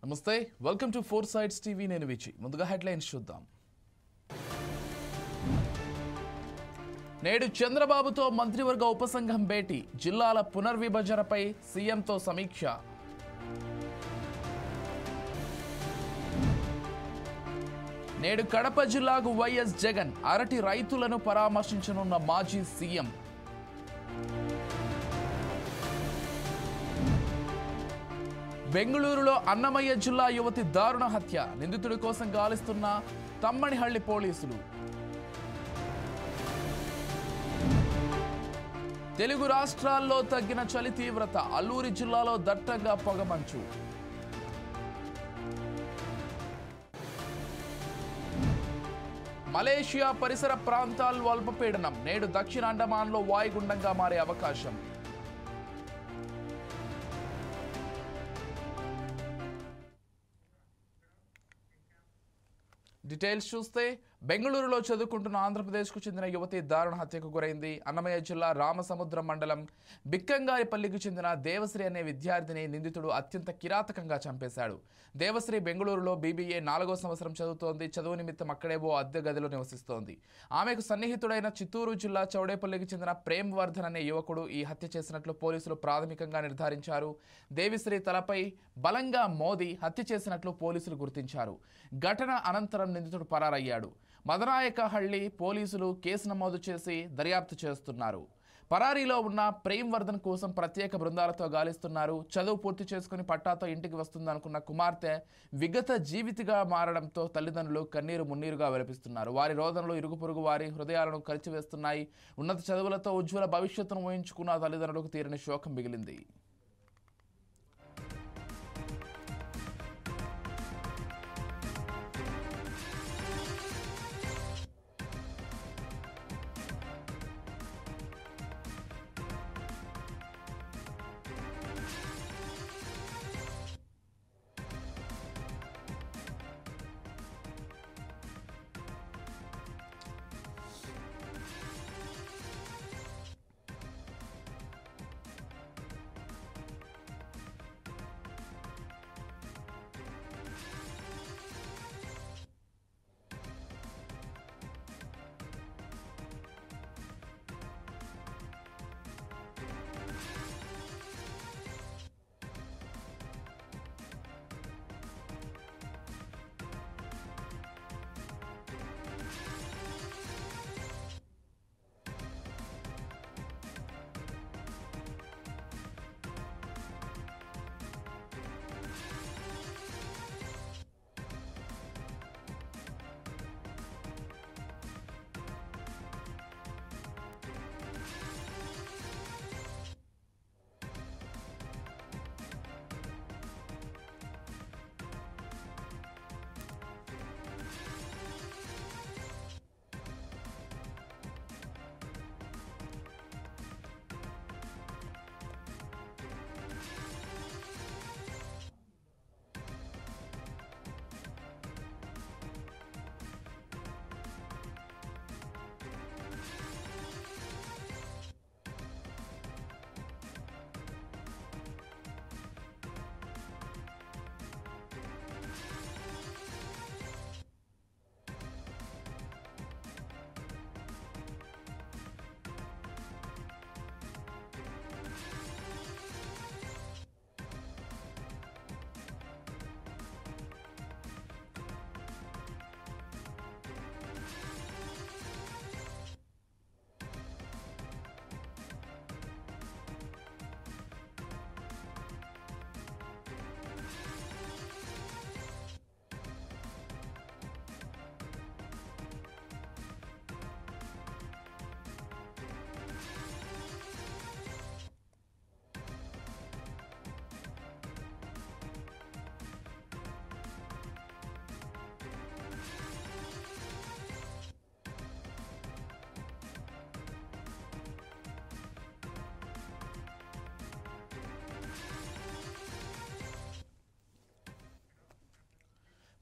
నమస్తే welcome to four sides TV నేను విజయ్ ముందుగా హెడ్లైన్స్ చూద్దాం నేడు చంద్రబాబుతో మంత్రివర్గ ఉపసంఘం భేటీ జిల్లాల పునర్విభజనపై సీఎంతో సమీక్ష నేడు కడప జిల్లాకు వైఎస్ జగన్ అరటి రైతులను పరామర్శించనున్న మాజీ సీఎం బెంగళూరులో అన్నమయ్య జిల్లా యువతి దారుణ హత్య నిందితుడి కోసం గాలిస్తున్న తమ్మనిహళ్లి పోలీసులు తెలుగు రాష్ట్రాల్లో తగ్గిన చలి తీవ్రత అల్లూరి జిల్లాలో దట్టంగా పొగమంచు మలేషియా పరిసర ప్రాంతాల్లో అల్పపీడనం నేడు దక్షిణ అండమాన్లో వాయుగుండంగా మారే అవకాశం డీటెయిల్స్ చూస్తే బెంగళూరులో చదువుకుంటున్న ఆంధ్రప్రదేశ్కు చెందిన యువతి దారుణ హత్యకు గురైంది. అన్నమయ్య జిల్లా రామసముద్రం మండలం బిక్కంగారిపల్లికి చెందిన దేవశ్రీ అనే విద్యార్థిని నిందితుడు అత్యంత కిరాతకంగా చంపేశాడు. దేవశ్రీ బెంగళూరులో బీబీఏ 4వ సంవత్సరం చదువుతోంది. చదువు నిమిత్తం అక్కడే ఓ అద్దె గదిలో నివసిస్తోంది. ఆమెకు సన్నిహితుడైన చిత్తూరు జిల్లా చౌడేపల్లికి చెందిన ప్రేమ్ వర్ధన్ అనే యువకుడు ఈ హత్య చేసినట్లు పోలీసులు ప్రాథమికంగా నిర్ధారించారు. దేవిశ్రీ తలపై బలంగా మోది హత్య చేసినట్లు పోలీసులు గుర్తించారు. ఘటన అనంతరం నిందితుడు పరారయ్యాడు. మదనాయకహళ్లి పోలీసులు కేసు నమోదు చేసి దర్యాప్తు చేస్తున్నారు. పరారీలో ఉన్న ప్రేమ్ వర్ధన్ కోసం ప్రత్యేక బృందాలతో గాలిస్తున్నారు. చదువు పూర్తి చేసుకుని పట్టాతో ఇంటికి వస్తుందనుకున్న కుమార్తె విగత జీవితిగా మారడంతో తల్లిదండ్రులు కన్నీరు మున్నీరుగా విలపిస్తున్నారు. వారి రోదనలు ఇరుగు పొరుగు వారి హృదయాలను కలిచివేస్తున్నాయి. ఉన్నత చదువులతో ఉజ్వల భవిష్యత్తును ఊహించుకున్న తల్లిదండ్రులకు తీరని శోకం మిగిలింది.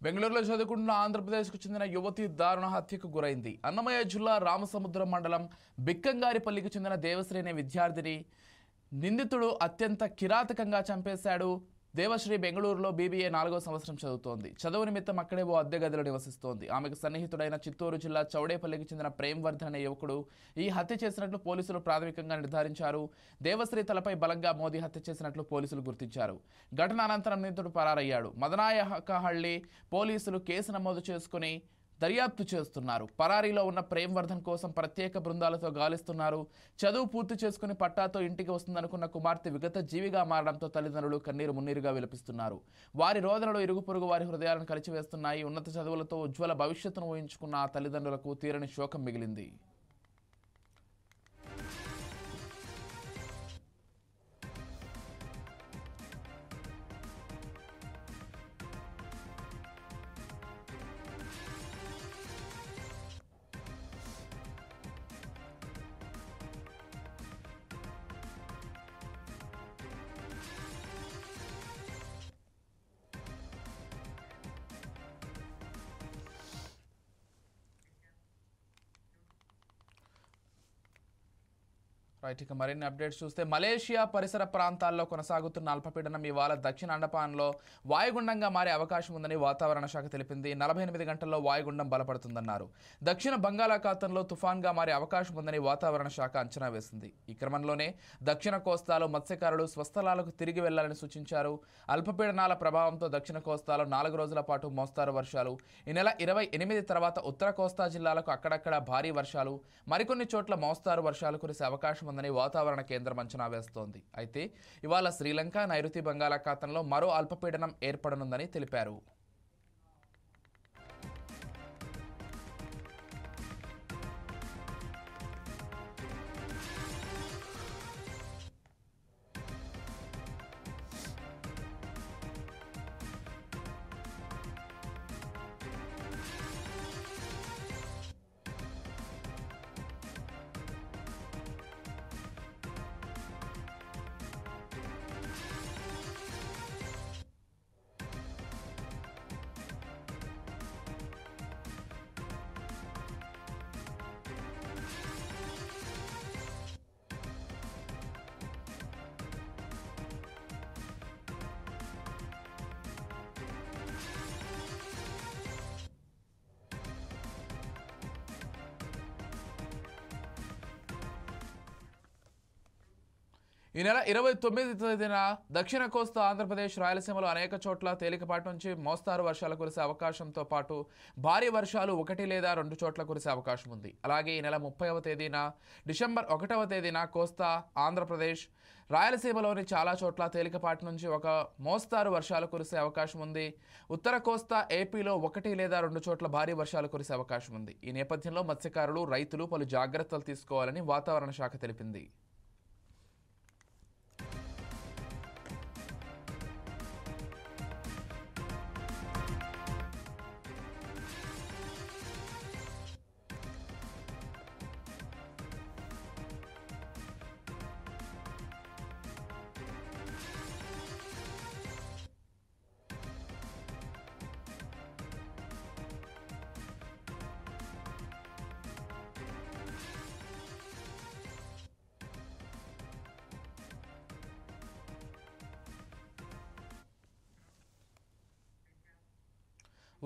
బెంగళూరులో చదువుకుంటున్న ఆంధ్రప్రదేశ్కు చెందిన యువతి దారుణ హత్యకు గురైంది. అన్నమయ్య జిల్లా రామసముద్రం మండలం బిక్కంగారిపల్లికి చెందిన దేవశ్రీ అనే విద్యార్థిని నిందితుడు అత్యంత కిరాతకంగా చంపేశాడు. దేవశ్రీ బెంగళూరులో బీబీఏ 4వ సంవత్సరం చదువుతోంది. చదువు నిమిత్తం అక్కడే ఓ అద్దె గదిలో నివసిస్తోంది. ఆమెకు సన్నిహితుడైన చిత్తూరు జిల్లా చౌడేపల్లికి చెందిన ప్రేమ్వర్ధన్ అనే యువకుడు ఈ హత్య చేసినట్లు పోలీసులు ప్రాథమికంగా నిర్ధారించారు. దేవశ్రీ తలపై బలంగా మోదీ హత్య చేసినట్లు పోలీసులు గుర్తించారు. ఘటన అనంతరం నిందితుడు పరారయ్యాడు. మదనాయకహళ్లి పోలీసులు కేసు నమోదు చేసుకుని దర్యాప్తు చేస్తున్నారు. పరారీలో ఉన్న ప్రేమ్వర్ధన్ కోసం ప్రత్యేక బృందాలతో గాలిస్తున్నారు. చదువు పూర్తి చేసుకుని పట్టాతో ఇంటికి వస్తుందనుకున్న కుమార్తె విగత జీవిగా మారడంతో తల్లిదండ్రులు కన్నీరు మున్నీరుగా విలపిస్తున్నారు. వారి రోదనలు ఇరుగు పొరుగు వారి హృదయాలను కలిచివేస్తున్నాయి. ఉన్నత చదువులతో ఉజ్వల భవిష్యత్తును ఊహించుకున్న ఆ తల్లిదండ్రులకు తీరని శోకం మిగిలింది. రైట్, ఇక మరిన్ని అప్డేట్స్ చూస్తే మలేషియా పరిసర ప్రాంతాల్లో కొనసాగుతున్న అల్పపీడనం ఇవాళ దక్షిణ అండమాన్లో వాయుగుండంగా మారే అవకాశం ఉందని వాతావరణ శాఖ తెలిపింది. 48 గంటల్లో వాయుగుండం బలపడుతుందన్నారు. దక్షిణ బంగాళాఖాతంలో తుఫాన్గా మారే అవకాశం ఉందని వాతావరణ శాఖ అంచనా వేసింది. ఈ క్రమంలోనే దక్షిణ కోస్తాలో మత్స్యకారులు స్వస్థలాలకు తిరిగి వెళ్లాలని సూచించారు. అల్పపీడనాల ప్రభావంతో దక్షిణ కోస్తాలో 4 రోజుల పాటు మోస్తారు వర్షాలు. ఈ నెల 28 తర్వాత ఉత్తర కోస్తా జిల్లాలకు అక్కడక్కడ భారీ వర్షాలు, మరికొన్ని చోట్ల మోస్తారు వర్షాలు కురిసే అవకాశం ఉందని వాతావరణ కేంద్రం అంచనా వేస్తోంది. అయితే ఇవాళ శ్రీలంక, నైరుతి బంగాళాఖాతంలో మరో అల్పపీడనం ఏర్పడనుందని తెలిపారు. ఈ నెల 29వ తేదీన దక్షిణ కోస్తా ఆంధ్రప్రదేశ్, రాయలసీమలో అనేక చోట్ల తేలికపాటి నుంచి మోస్తారు వర్షాలు కురిసే అవకాశంతో పాటు భారీ వర్షాలు 1 లేదా 2 చోట్ల కురిసే అవకాశం ఉంది. అలాగే ఈ నెల 30వ తేదీన, డిసెంబర్ 1వ తేదీన కోస్తా ఆంధ్రప్రదేశ్, రాయలసీమలోని చాలా చోట్ల తేలికపాటి నుంచి ఒక మోస్తారు వర్షాలు కురిసే అవకాశం ఉంది. ఉత్తర కోస్తా ఏపీలో 1 లేదా 2 చోట్ల భారీ వర్షాలు కురిసే అవకాశం ఉంది. ఈ నేపథ్యంలో మత్స్యకారులు, రైతులు పలు జాగ్రత్తలు తీసుకోవాలని వాతావరణ శాఖ తెలిపింది.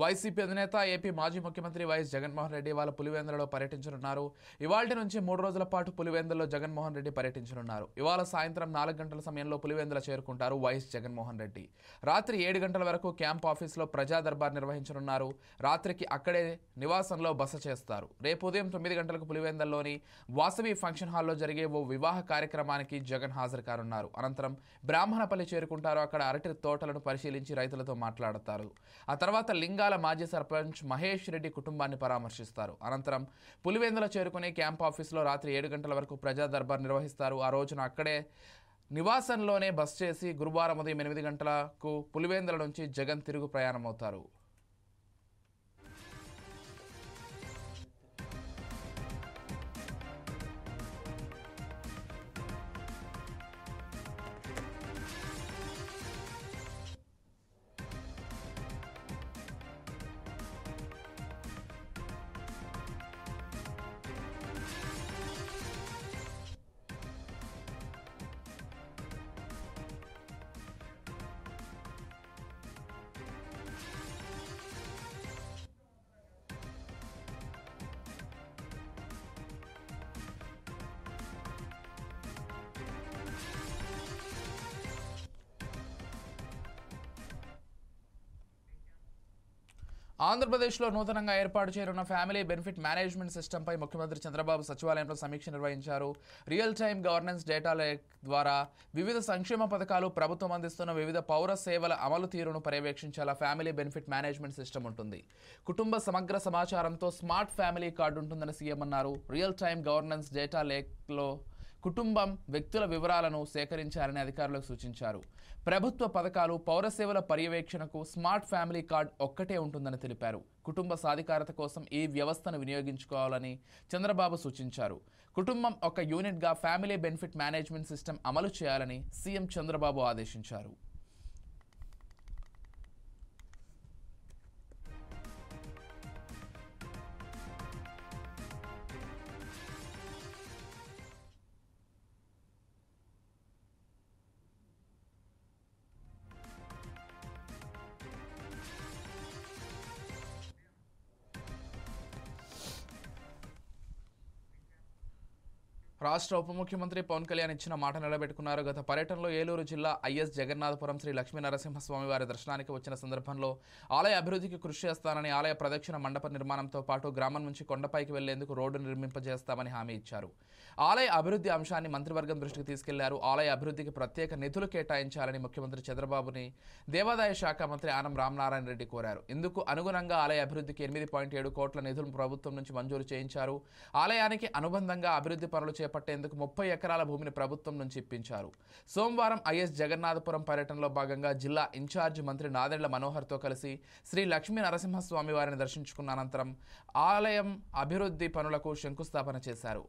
వైసీపీ అధినేత, ఏపీ మాజీ ముఖ్యమంత్రి వైఎస్ జగన్మోహన్ రెడ్డి ఇవాళ పులివెందులలో పర్యటించనున్నారు. ఇవాల్టి నుంచి 3 రోజుల పాటు పులివెందులలో జగన్మోహన్ రెడ్డి పర్యటించనున్నారు. ఇవాళ సాయంత్రం 4 గంటల సమయంలో పులివెందుల చేరుకుంటారు వైఎస్ జగన్మోహన్ రెడ్డి. రాత్రి 7 గంటల వరకు క్యాంప్ ఆఫీసులో ప్రజా దర్బార్ నిర్వహించనున్నారు. రాత్రికి అక్కడే నివాసంలో బస చేస్తారు. రేపు ఉదయం 9 గంటలకు పులివెందులలోని వాసవి ఫంక్షన్ హాల్లో జరిగే ఓ వివాహ కార్యక్రమానికి జగన్ హాజరు కానున్నారు. అనంతరం బ్రాహ్మణపల్లి చేరుకుంటారు. అక్కడ అరటి తోటలను పరిశీలించి రైతులతో మాట్లాడతారు. ఆ తర్వాత లింగాల మాజీ సర్పంచ్ మహేష్ రెడ్డి కుటుంబాన్ని పరామర్శిస్తారు. అనంతరం పులివెందుల చేరుకుని క్యాంప్ ఆఫీసులో రాత్రి 7 గంటల వరకు ప్రజా దర్బార్ నిర్వహిస్తారు. ఆ రోజున అక్కడే నివాసంలోనే బస చేసి గురువారం ఉదయం 8 గంటలకు పులివెందుల నుంచి జగన్ తిరుగు ప్రయాణమవుతారు. ఆంధ్రప్రదేశ్లో నూతనంగా ఏర్పాటు చేయనున్న ఫ్యామిలీ బెనిఫిట్ మేనేజ్మెంట్ సిస్టంపై ముఖ్యమంత్రి చంద్రబాబు సచివాలయంలో సమీక్ష నిర్వహించారు. Real time governance data lake ద్వారా వివిధ సంక్షేమ పథకాలు, ప్రభుత్వం అందిస్తున్న వివిధ పౌర సేవల అమలు తీరును పర్యవేక్షించేలా ఫ్యామిలీ బెనిఫిట్ మేనేజ్మెంట్ సిస్టమ్ ఉంటుంది. కుటుంబ సమగ్ర సమాచారంతో స్మార్ట్ ఫ్యామిలీ కార్డు ఉంటుందని సీఎం అన్నారు. రియల్ టైమ్ గవర్నెన్స్ డేటా లేక్లో కుటుంబం, వ్యక్తుల వివరాలను సేకరించాలని అధికారులకు సూచించారు. ప్రభుత్వ పథకాలు, పౌర సేవల పర్యవేక్షణకు స్మార్ట్ ఫ్యామిలీ కార్డ్ ఒక్కటే ఉంటుందని తెలిపారు. కుటుంబ సాధికారత కోసం ఈ వ్యవస్థను వినియోగించుకోవాలని చంద్రబాబు సూచించారు. కుటుంబం ఒక యూనిట్గా ఫ్యామిలీ బెనిఫిట్ మేనేజ్మెంట్ సిస్టమ్ అమలు చేయాలని సీఎం చంద్రబాబు ఆదేశించారు. రాష్ట్ర ఉప ముఖ్యమంత్రి పవన్ కళ్యాణ్ ఇచ్చిన మాట నిలబెట్టుకున్నారు. గత పర్యటనలో ఏలూరు జిల్లా ఐఎస్ జగన్నాథపురం శ్రీ లక్ష్మీ నరసింహస్వామి వారి దర్శనానికి వచ్చిన సందర్భంలో ఆలయ అభివృద్ధికి కృషి చేస్తానని, ఆలయ ప్రదక్షిణ మండప నిర్మాణంతో పాటు గ్రామం నుంచి కొండపైకి వెళ్లేందుకు రోడ్డు నిర్మింపజేస్తామని హామీ ఇచ్చారు. ఆలయ అభివృద్ధి అంశాన్ని మంత్రివర్గం దృష్టికి తీసుకెళ్లారు. ఆలయ అభివృద్ధికి ప్రత్యేక నిధులు కేటాయించాలని ముఖ్యమంత్రి చంద్రబాబుని దేవాదాయ శాఖ మంత్రి ఆనం రామనారాయణ రెడ్డి కోరారు. ఇందుకు అనుగుణంగా ఆలయ అభివృద్ధికి 8.7 కోట్ల నిధులు ప్రభుత్వం నుంచి మంజూరు చేయించారు. ఆలయానికి అనుబంధంగా అభివృద్ధి పనులు చేపట్టేందుకు 30 ఎకరాల భూమిని ప్రభుత్వం నుంచి ఇప్పించారు. సోమవారం ఐఎస్ జగన్నాథపురం పర్యటనలో భాగంగా జిల్లా ఇన్ఛార్జి మంత్రి నాదెండ్ల మనోహర్తో కలిసి శ్రీ లక్ష్మీ నరసింహస్వామి వారిని దర్శించుకున్న అనంతరం ఆలయం అభివృద్ధి పనులకు శంకుస్థాపన చేశారు.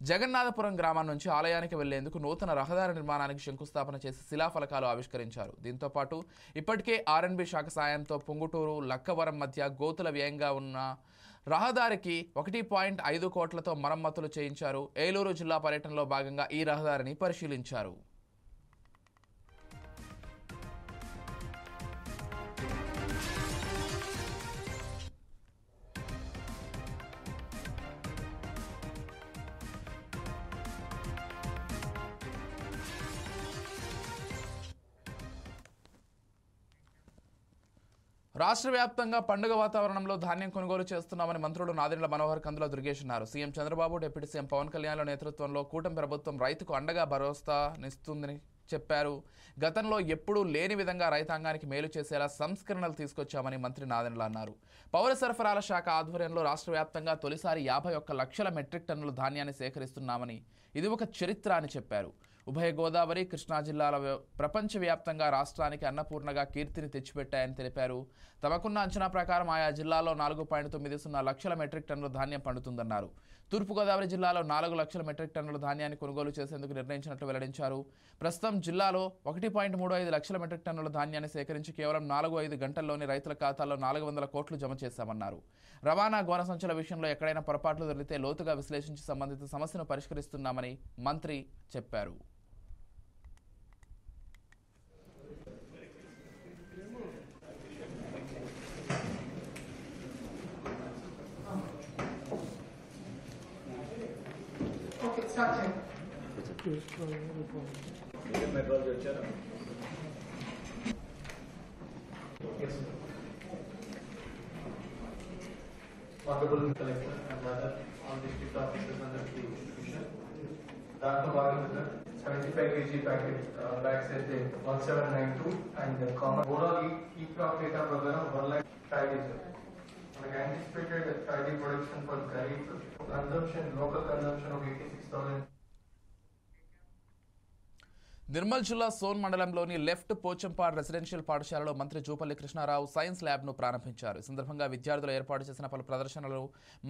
జగన్నాథపురం గ్రామం నుంచి ఆలయానికి వెళ్లేందుకు నూతన రహదారి నిర్మాణానికి శంకుస్థాపన చేసి శిలాఫలకాలు ఆవిష్కరించారు. దీంతో పాటు ఇప్పటికే ఆర్ఎండ్బి శాఖ సాయంతో పొంగుటూరు, లక్కవరం మధ్య గోతుల వ్యయంగా ఉన్న రహదారికి 1.5 కోట్లతో మరమ్మతులు చేయించారు. ఏలూరు జిల్లా పర్యటనలో భాగంగా ఈ రహదారిని పరిశీలించారు. రాష్ట్ర వ్యాప్తంగా పండుగ వాతావరణంలో ధాన్యం కొనుగోలు చేస్తున్నామని మంత్రులు నాదెండ్ల మనోహర్, కందుల దుర్గేష్ అన్నారు. CM Chandrababu, deputy CM Pawan కళ్యాణ్ల నేతృత్వంలో కూటమి ప్రభుత్వం రైతుకు అండగా భరోసానిస్తుందని చెప్పారు. గతంలో ఎప్పుడూ లేని విధంగా రైతాంగానికి మేలు చేసేలా సంస్కరణలు తీసుకొచ్చామని మంత్రి నాదెండ్ల అన్నారు. పౌర సరఫరాల శాఖ ఆధ్వర్యంలో రాష్ట్ర వ్యాప్తంగా తొలిసారి 51 లక్షల మెట్రిక్ టన్నుల ధాన్యాన్ని సేకరిస్తున్నామని, ఇది ఒక చరిత్ర అని చెప్పారు. ఉభయ గోదావరి, కృష్ణా జిల్లాల ప్రపంచవ్యాప్తంగా రాష్ట్రానికి అన్నపూర్ణగా కీర్తిని తెచ్చిపెట్టాయని తెలిపారు. తమకున్న అంచనా ప్రకారం ఆయా జిల్లాలో 4.90 లక్షల మెట్రిక్ టన్నుల ధాన్యం పండుతుందన్నారు. తూర్పుగోదావరి జిల్లాలో 4 లక్షల మెట్రిక్ టన్నుల ధాన్యాన్ని కొనుగోలు చేసేందుకు నిర్ణయించినట్లు వెల్లడించారు. ప్రస్తుతం జిల్లాలో 1.35 లక్షల మెట్రిక్ టన్నుల ధాన్యాన్ని సేకరించి కేవలం 4-5 గంటల్లోని రైతుల ఖాతాల్లో 400 కోట్లు జమ చేశామన్నారు. రవాణా, గోన సంచుల విషయంలో ఎక్కడైనా పొరపాట్లు దొరికితే లోతుగా విశ్లేషించి సంబంధిత సమస్యను పరిష్కరిస్తున్నామని మంత్రి చెప్పారు. Honorable Collector and other all district officers under the institution. దాంట్లో భాగంగా 75 kg ప్యాకెట్ బ్యాగ్స్ అయితే 1792 అండ్ కామన్ ఓవరాల్ ఈ క్రాప్ డేటా ప్రకారం 1 lakh ట్యాగ్ చేశారు. మనకి anticipated tag production for kharif consumption, local consumption of 86,000. Nirmal జిల్లా సోన్ మండలంలోని లెఫ్ట్ పోచంపాడ్ రెసిడెన్షియల్ పాఠశాలలో మంత్రి జూపల్లి కృష్ణారావు సైన్స్ ల్యాబ్ను ప్రారంభించారు. ఈ సందర్భంగా విద్యార్థులు ఏర్పాటు చేసిన పలు ప్రదర్శనలు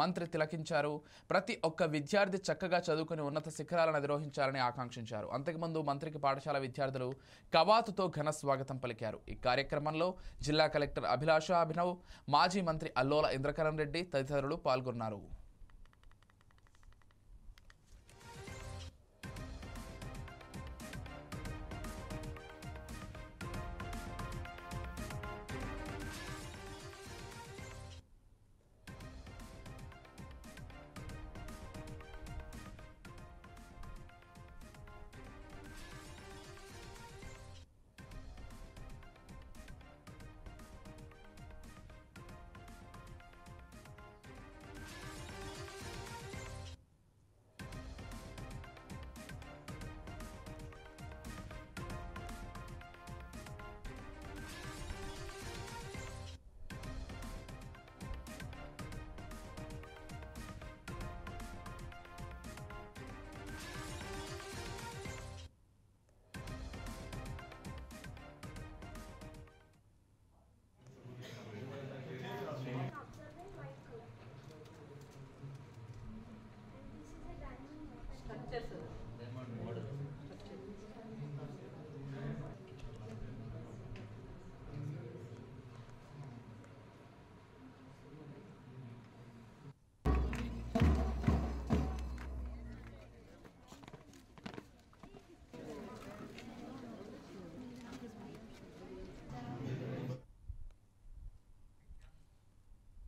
మంత్రి తిలకించారు. ప్రతి ఒక్క విద్యార్థి చక్కగా చదువుకుని ఉన్నత శిఖరాలను అధిరోహించాలని ఆకాంక్షించారు. అంతకుముందు మంత్రికి పాఠశాల విద్యార్థులు కవాతుతో ఘన స్వాగతం పలికారు. ఈ కార్యక్రమంలో జిల్లా కలెక్టర్ అభిలాష అభినవ్, మాజీ మంత్రి అల్లోల ఇంద్రకరణ్ రెడ్డి తదితరులు పాల్గొన్నారు.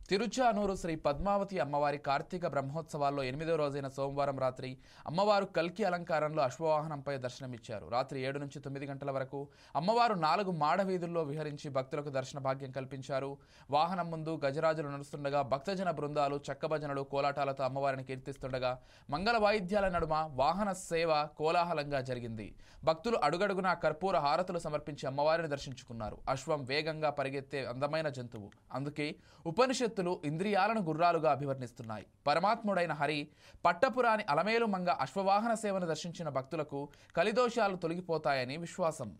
తిరుచానూరు శ్రీ పద్మావతి అమ్మవారి కార్తీక బ్రహ్మోత్సవాల్లో 8వ రోజైన సోమవారం రాత్రి అమ్మవారు కల్కి అలంకారంలో అశ్వవాహనంపై దర్శనమిచ్చారు. రాత్రి 7 నుంచి 9 గంటల వరకు అమ్మవారు 4 మాడ వీధుల్లో విహరించి భక్తులకు దర్శన భాగ్యం కల్పించారు. వాహనం ముందు గజరాజులు నడుస్తుండగా భక్తజన బృందాలు చక్కభజనలు కోలాటాలతో అమ్మవారిని కీర్తిస్తుండగా మంగళ వాయిద్యాల నడుమ వాహన సేవ కోలాహలంగా జరిగింది. భక్తులు అడుగడుగునా కర్పూర హారతులు సమర్పించి అమ్మవారిని దర్శించుకున్నారు. అశ్వం వేగంగా పరిగెత్తే అందమైన జంతువు, అందుకే ఉపనిషత్తులు ఇంద్రియాలను గుర్రాలుగా అభివర్ణిస్తున్నాయి. పరమాత్ముడైన హరి పట్టపురాని అలమేలు మంగ అశ్వవాహన సేవను దర్శించిన భక్తులకు కలిదోషాలు తొలగిపోతాయని విశ్వాసం.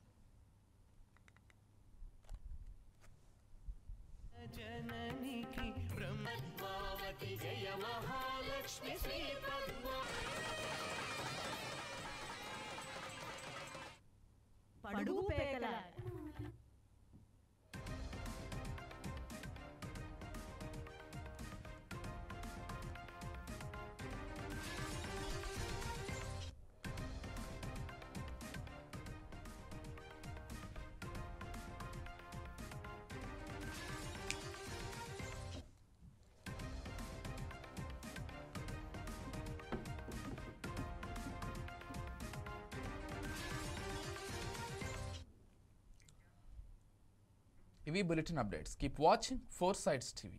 ఇవి bulletin updates. Keep watching 4 Sides TV.